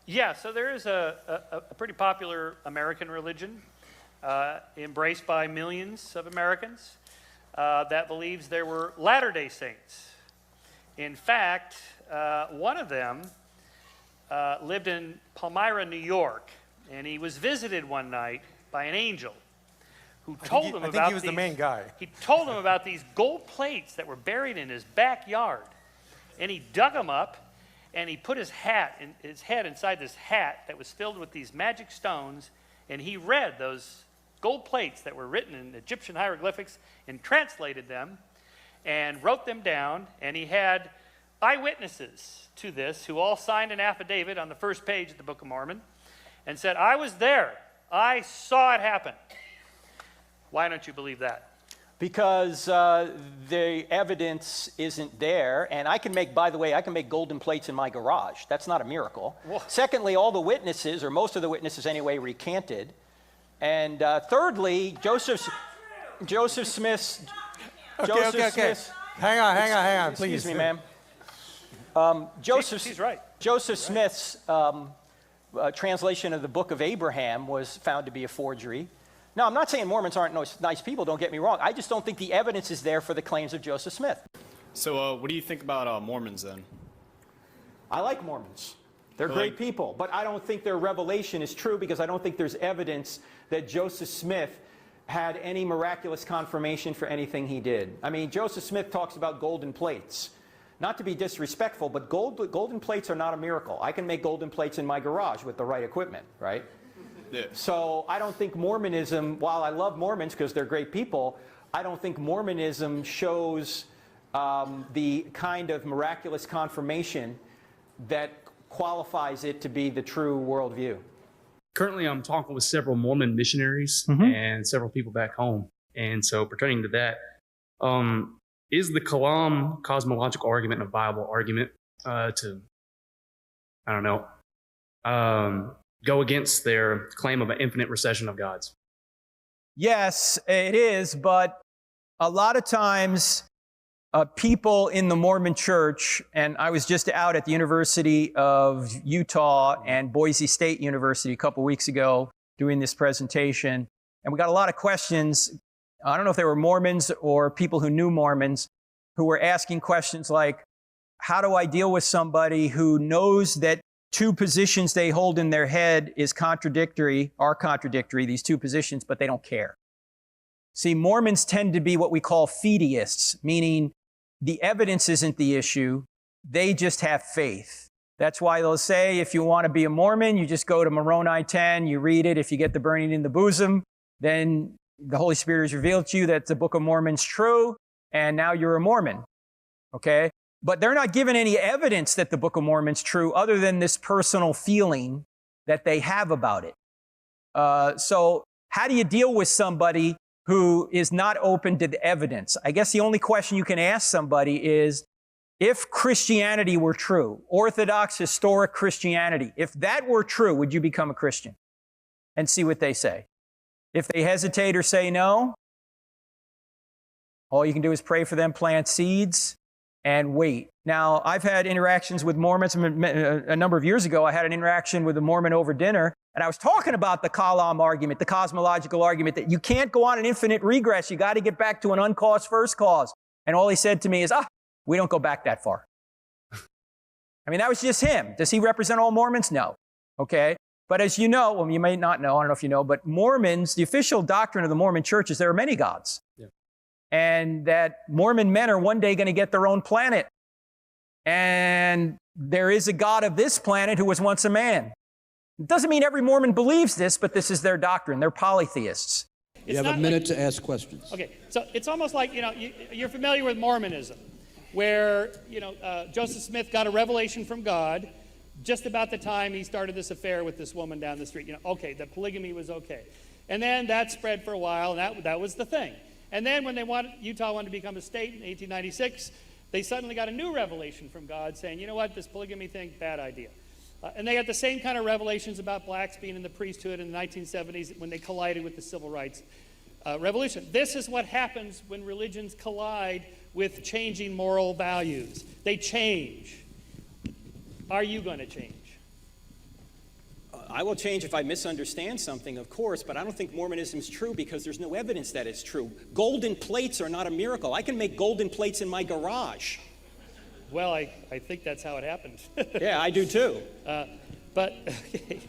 Yeah, so there is a pretty popular American religion embraced by millions of Americans that believes there were Latter-day Saints. In fact, one of them lived in Palmyra, New York, and he was visited one night by an angel who told him about I think he was the main guy. He told him about these gold plates that were buried in his backyard, and he dug them up. And he put his head inside this hat that was filled with these magic stones, and he read those gold plates that were written in Egyptian hieroglyphics and translated them and wrote them down. And he had eyewitnesses to this who all signed an affidavit on the first page of the Book of Mormon and said, "I was there. I saw it happen." Why don't you believe that? Because the evidence isn't there, and I can make, by the way, I can make golden plates in my garage. That's not a miracle. Whoa. Secondly, all the witnesses, or most of the witnesses anyway, recanted. And thirdly, Joseph Smith's... Smith's, hang on, please. Excuse me, ma'am. She's right. Joseph Smith's translation of the Book of Abraham was found to be a forgery. Now, I'm not saying Mormons aren't nice people, don't get me wrong. I just don't think the evidence is there for the claims of Joseph Smith. So what do you think about Mormons then? I like Mormons. They're great people, but I don't think their revelation is true because I don't think there's evidence that Joseph Smith had any miraculous confirmation for anything he did. I mean, Joseph Smith talks about golden plates. Not to be disrespectful, but golden plates are not a miracle. I can make golden plates in my garage with the right equipment, right? Yeah. So I don't think Mormonism, while I love Mormons because they're great people, I don't think Mormonism shows the kind of miraculous confirmation that qualifies it to be the true worldview. Currently, I'm talking with several Mormon missionaries and several people back home. And so pertaining to that, is the Kalam cosmological argument a viable argument to, I don't know, go against their claim of an infinite recession of gods? Yes, it is, but a lot of times people in the Mormon church, and I was just out at the University of Utah and Boise State University a couple weeks ago doing this presentation, and we got a lot of questions. I don't know if they were Mormons or people who knew Mormons who were asking questions like, how do I deal with somebody who knows that two positions they hold in their head are contradictory, these two positions, but they don't care? See, Mormons tend to be what we call fideists, meaning the evidence isn't the issue, they just have faith. That's why they'll say, if you want to be a Mormon, you just go to Moroni 10, you read it. If you get the burning in the bosom, then the Holy Spirit has revealed to you that the Book of Mormon's true, and now you're a Mormon, okay? But they're not given any evidence that the Book of Mormon's true other than this personal feeling that they have about it. So how do you deal with somebody who is not open to the evidence? I guess the only question you can ask somebody is, if Christianity were true, Orthodox historic Christianity, if that were true, would you become a Christian? And see what they say. If they hesitate or say no, all you can do is pray for them, plant seeds, and wait. Now, I've had interactions with Mormons. A number of years ago, I had an interaction with a Mormon over dinner, and I was talking about the Kalam argument, the cosmological argument, that you can't go on an infinite regress. You got to get back to an uncaused first cause. And all he said to me is, we don't go back that far. I mean, that was just him. Does he represent all Mormons? No. Okay? But as you know, well, you may not know, I don't know if you know, but Mormons, the official doctrine of the Mormon church is there are many gods. Yeah. And that Mormon men are one day going to get their own planet. And there is a God of this planet who was once a man. It doesn't mean every Mormon believes this, but this is their doctrine. They're polytheists. You have a minute to ask questions. Okay, so it's almost like, you're familiar with Mormonism, where, Joseph Smith got a revelation from God just about the time he started this affair with this woman down the street. Okay, the polygamy was okay. And then that spread for a while, and that was the thing. And then when Utah wanted to become a state in 1896, they suddenly got a new revelation from God saying, you know what, this polygamy thing, bad idea. And they had the same kind of revelations about blacks being in the priesthood in the 1970s when they collided with the civil rights revolution. This is what happens when religions collide with changing moral values. They change. Are you going to change? I will change if I misunderstand something, of course, but I don't think Mormonism is true because there's no evidence that it's true. Golden plates are not a miracle. I can make golden plates in my garage. Well, I think that's how it happened. Yeah, I do too. But okay.